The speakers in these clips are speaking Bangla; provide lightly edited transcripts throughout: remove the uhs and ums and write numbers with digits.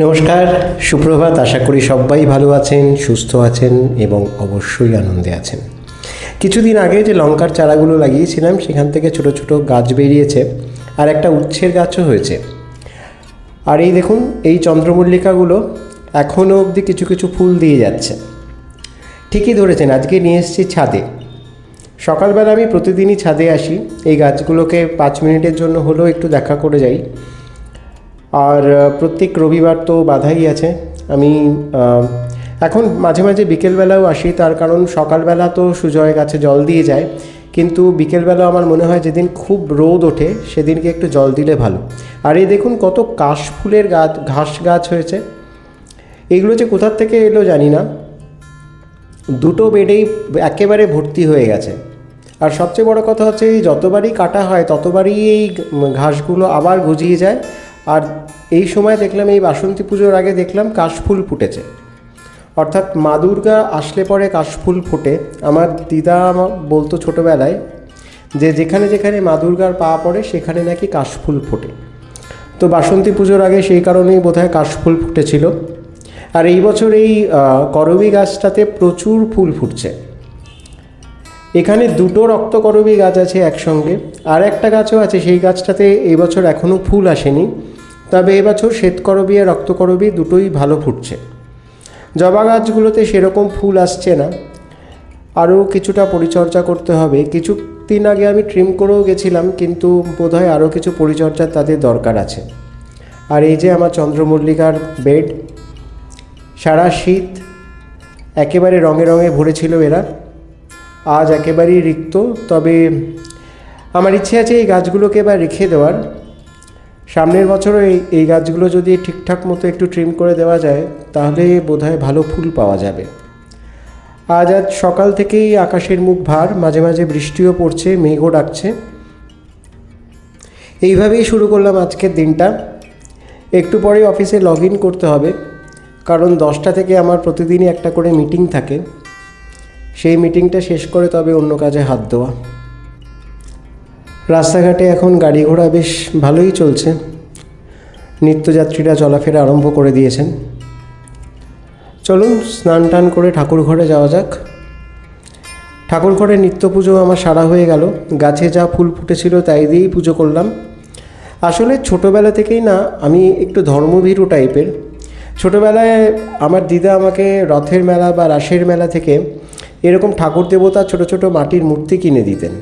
নমস্কার, সুপ্রভাত। আশা করি সবাই ভালো আছেন, সুস্থ আছেন এবং অবশ্যই আনন্দে আছেন। কিছুদিন আগে যে লঙ্কার চারাগুলো লাগিয়েছিলাম সেখান থেকে ছোট ছোট গাছ বেরিয়েছে, আর একটা উচ্ছের গাছও হয়েছে। আর এই দেখুন, এই চন্দ্রমল্লিকাগুলো এখনও অবধি কিছু কিছু ফুল দিয়ে যাচ্ছে। ঠিকই ধরেছেন, আজকে নিয়ে এসেছি ছাদে। সকালবেলা আমি প্রতিদিনই ছাদে আসি, এই গাছগুলোকে 5 মিনিটের জন্য হলেও একটু দেখা করে যাই। আর প্রত্যেক রবিবার তো বাধাই আছে। আমি এখন মাঝে মাঝে বিকেলবেলাও আসি, তার কারণ সকালবেলা তো সুজয় গাছে জল দিয়ে যায়, কিন্তু বিকেলবেলা আমার মনে হয় যেদিন খুব রোদ ওঠে সেদিনকে একটু জল দিলে ভালো। আর এই দেখুন কত কাশফুলের গাছ, ঘাস গাছ হয়েছে। এইগুলো যে কোথার থেকে এলো জানি না, দুটো বেডেই একেবারে ভর্তি হয়ে গেছে। আর সবচেয়ে বড় কথা হচ্ছে, এই যতবারই কাটা হয় ততবারই এই ঘাসগুলো আবার গজিয়ে যায়। আর এই সময় দেখলাম, এই বাসন্তী পুজোর আগে দেখলাম কাশফুল ফুটেছে, অর্থাৎ মা দুর্গা আসলে পরে কাশফুল ফোটে। আমার দিদা বলতো ছোটোবেলায় যে যেখানে যেখানে মা দুর্গার পা পড়ে সেখানে নাকি কাশফুল ফোটে। তো বাসন্তী পুজোর আগে সেই কারণেই বোধহয় কাশফুল ফুটেছিল। আর এই বছর এই করবী গাছটাতে প্রচুর ফুল ফুটছে। এখানে দুটো রক্তকরবী গাছ আছে একসঙ্গে, আর একটা গাছও আছে, সেই গাছটাতে এই বছর এখনও ফুল আসেনি। তবে এবছর শ্বেতকরবী আর রক্তকরবী দুটোই ভালো ফুটছে। জবা গাছগুলোতে সেরকম ফুল আসছে না, আরও কিছুটা পরিচর্যা করতে হবে। কিছুদিন আগে আমি ট্রিম করেও গেছিলাম, কিন্তু বোধহয় আরও কিছু পরিচর্যা তাদের দরকার আছে। আর এই যে আমার চন্দ্রমল্লিকার বেড, সারা শীত একেবারে রঙে রঙে ভরেছিল এরা, আজ একেবারেই রিক্ত। তবে আমার ইচ্ছে আছে এই গাছগুলোকে এবার রেখে দেওয়ার। সামনের বছরও এই গাছগুলো যদি ঠিকঠাক মতো একটু ট্রিম করে দেওয়া যায় তাহলে বোধহয় ভালো ফুল পাওয়া যাবে। আজ সকাল থেকেই আকাশের মুখ ভার, মাঝে মাঝে বৃষ্টিও পড়ছে, মেঘও ডাকছে। এইভাবেই শুরু করলাম আজকের দিনটা। একটু পরে অফিসে লগ ইন করতে হবে, কারণ 10টা থেকে আমার প্রতিদিনই একটা করে মিটিং থাকে। সেই মিটিংটা শেষ করে তবে অন্য কাজে হাত দেওয়া। রাস্তাঘাটে এখন গাড়ি ঘোড়া বেশ ভালোই চলছে, নিত্যযাত্রীরা চলাফেরা আরম্ভ করে দিয়েছেন। চলুন স্নান টান করে ঠাকুর ঘরে যাওয়া যাক। ঠাকুর ঘরে নিত্য পুজো আমার সারা হয়ে গেল। গাছে যা ফুল ফুটেছিল তাই দিয়েই পুজো করলাম। আসলে ছোটোবেলা থেকেই না আমি একটু ধর্মভীরু টাইপের। ছোটোবেলায় আমার দিদা আমাকে রথের মেলা বা রাসের মেলা থেকে এরকম ঠাকুর দেবতা ছোট ছোট মাটির মূর্তি কিনে দিতেন,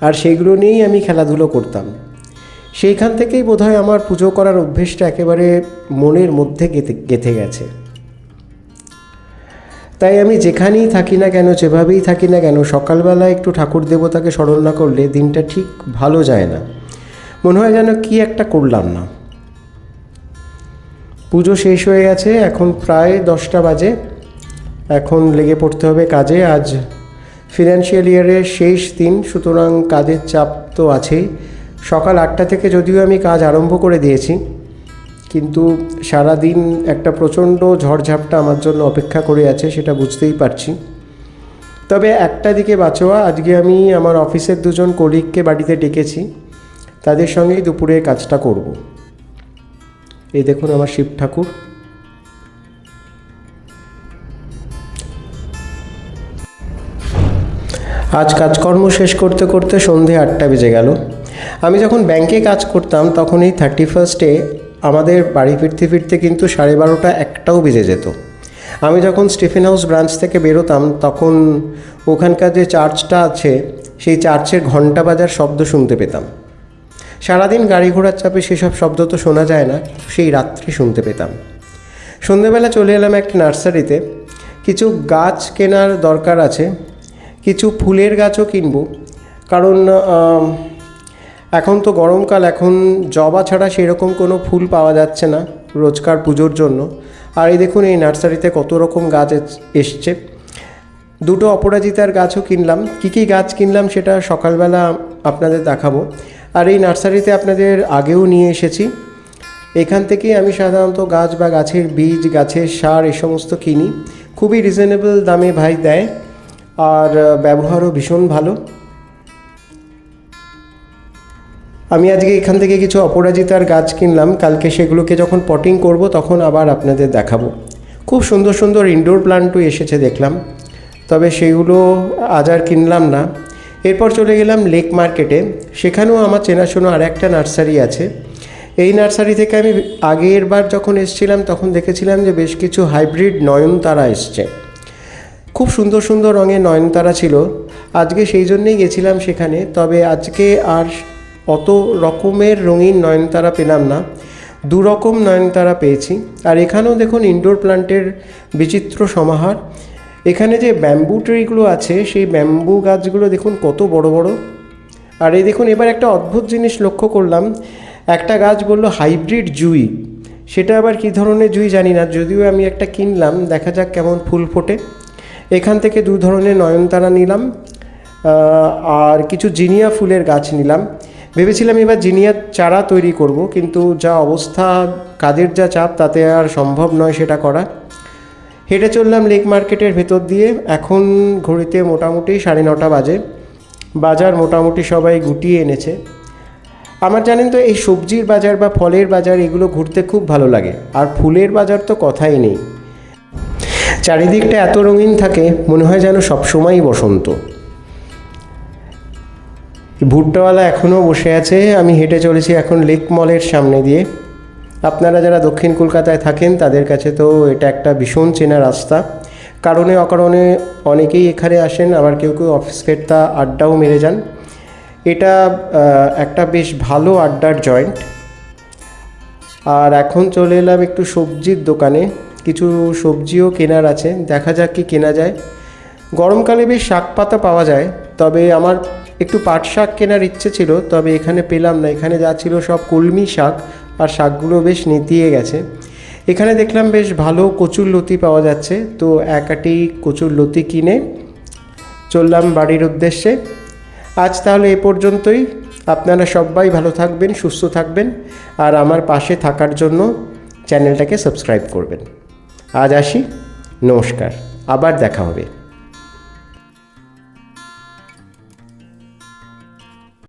আর সেইগুলো নিয়েই আমি খেলাধুলো করতাম। সেইখান থেকেই বোধহয় আমার পুজো করার অভ্যেসটা একেবারে মনের মধ্যে গেঁথে গেছে। তাই আমি যেখানেই থাকি না কেন, যেভাবেই থাকি না কেন, সকালবেলা একটু ঠাকুর দেবতাকে স্মরণ না করলে দিনটা ঠিক ভালো যায় না। মনে হয় যেন কি একটা করলাম না। পুজো শেষ হয়ে গেছে, এখন প্রায় 10টা বাজে। এখন লেগে পড়তে হবে কাজে। আজ ফিনান্সিয়াল ইয়ারের শেষ দিন, সুতরাং কাজের চাপ তো আছেই। সকাল 8টা থেকে যদিও আমি কাজ আরম্ভ করে দিয়েছি, কিন্তু সারা দিন একটা প্রচণ্ড ঝড়ঝাপটা আমার জন্য অপেক্ষা করে আছে, সেটা বুঝতেই পারছি। তবে একটা দিকে বাঁচোয়া, আজকে আমি আমার অফিসের 2জন কলিগকে বাড়িতে ডেকেছি, তাদের সঙ্গেই দুপুরে কাজটা করব। এই দেখুন আমার শিব ঠাকুর। আজ কাজকর্ম শেষ করতে করতে সন্ধে 8টা বেজে গেল। আমি যখন ব্যাংকে কাজ করতাম তখন এই 31স্টে আমাদের বাড়ি ফিরতে ফিরতে কিন্তু 12:30 1টাও বেজে যেত। আমি যখন স্টিফেন হাউস ব্রাঞ্চ থেকে বেরোতাম তখন ওখানকার যে চার্চটা আছে সেই চার্চের ঘণ্টা বাজার শব্দ শুনতে পেতাম। সারাদিন গাড়ি ঘোড়ার চাপে সেসব শব্দ তো শোনা যায় না, সেই রাত্রি শুনতে পেতাম। সন্ধেবেলা চলে এলাম একটা নার্সারিতে, কিছু গাছ কেনার দরকার আছে, কিছু ফুলের গাছও কিনবো, কারণ এখন তো গরমকাল, এখন জবা ছাড়া সেরকম কোনো ফুল পাওয়া যাচ্ছে না রোজকার পুজোর জন্য। আর এই দেখুন এই নার্সারিতে কত রকম গাছ এসছে। 2টো অপরাজিতার গাছও কিনলাম। কী কী গাছ কিনলাম সেটা সকালবেলা আপনাদের দেখাবো। আর এই নার্সারিতে আপনাদের আগেও নিয়ে এসেছি। এখান থেকেই আমি সাধারণত গাছ বা গাছের বীজ, গাছের সার এ সমস্ত কিনি। খুবই রিজনেবল দামে ভাই দেয়, আর ব্যবহারও ভীষণ ভালো। আমি আজকে এখান থেকে কিছু অপরাজিতার গাছ কিনলাম, কালকে সেগুলোকে যখন পটিং করব তখন আবার আপনাদের দেখাবো। খুব সুন্দর সুন্দর ইনডোর প্লান্টও এসেছে দেখলাম, তবে সেগুলো আজ আর কিনলাম না। এরপর চলে গেলাম লেক মার্কেটে, সেখানেও আমার চেনাশোনা আর একটা নার্সারি আছে। এই নার্সারি থেকে আমি আগের বার যখন এসেছিলাম তখন দেখেছিলাম যে বেশ কিছু হাইব্রিড নয়নতারা এসছে, খুব সুন্দর সুন্দর রঙের নয়নতারা ছিল। আজকে সেই জন্যেই গেছিলাম সেখানে, তবে আজকে আর অত রকমের রঙিন নয়নতারা পেলাম না, দু রকম নয়নতারা পেয়েছি। আর এখানেও দেখুন ইনডোর প্লান্টের বিচিত্র সমাহার। এখানে যে ব্যাম্বু ট্রিগুলো আছে সেই ব্যাম্বু গাছগুলো দেখুন কত বড় বড়। আর এই দেখুন এবার একটা অদ্ভুত জিনিস লক্ষ্য করলাম, একটা গাছ বললো হাইব্রিড জুই, সেটা আবার কী ধরনের জুই জানি না, যদিও আমি একটা কিনলাম, দেখা যাক কেমন ফুল ফোটে। এখান থেকে দু ধরনের নয়নতারা নিলাম আর কিছু জিনিয়া ফুলের গাছ নিলাম। ভেবেছিলাম এবার জিনিয়ার চারা তৈরি করব, কিন্তু যা অবস্থা, কাজের যা চাপ, তাতে আর সম্ভব নয় সেটা করা। হেঁটে চললাম লেক মার্কেটের ভেতর দিয়ে। এখন ঘড়িতে মোটামুটি 9:30 বাজে। বাজার মোটামুটি সবাই গুটিয়ে এনেছে। আমার জানেন তো এই সবজির বাজার বা ফলের বাজার এগুলো ঘুরতে খুব ভালো লাগে, আর ফুলের বাজার তো কথাই নেই। চারিদিকটা এত রঙিন থাকে, মনে হয় যেন সবসময়ই বসন্ত। ভুট্টাওয়ালা এখনও বসে আছে। আমি হেঁটে চলেছি এখন লেক মলের সামনে দিয়ে। আপনারা যারা দক্ষিণ কলকাতায় থাকেন তাদের কাছে তো এটা একটা ভীষণ চেনা রাস্তা, কারণে অকারণে অনেকেই এখানে আসেন, আবার কেউ কেউ অফিস ফেরতা আড্ডাও মেরে যান। এটা একটা বেশ ভালো আড্ডার জয়েন্ট। আর এখন চলে এলাম একটু সবজির দোকানে, কিছু সবজিও কেনার আছে, দেখা যাক কি কেনা যায়। গরমকালে বেশ শাক পাতা পাওয়া যায়, তবে আমার একটু পাট শাক কেনার ইচ্ছে ছিল, তবে এখানে পেলাম না। এখানে যা ছিল সব কলমি শাক, আর শাকগুলো বেশ নেতিয়ে গেছে। এখানে দেখলাম বেশ ভালো কচুর লতি পাওয়া যাচ্ছে, তো এক আটি কচুর লতি কিনে চললাম বাড়ির উদ্দেশ্যে। আজ তাহলে এ পর্যন্তই। আপনারা সবাই ভালো থাকবেন, সুস্থ থাকবেন, আর আমার পাশে থাকার জন্য চ্যানেলটাকে সাবস্ক্রাইব করবেন। আজ আসি, নমস্কার, আবার দেখা হবে।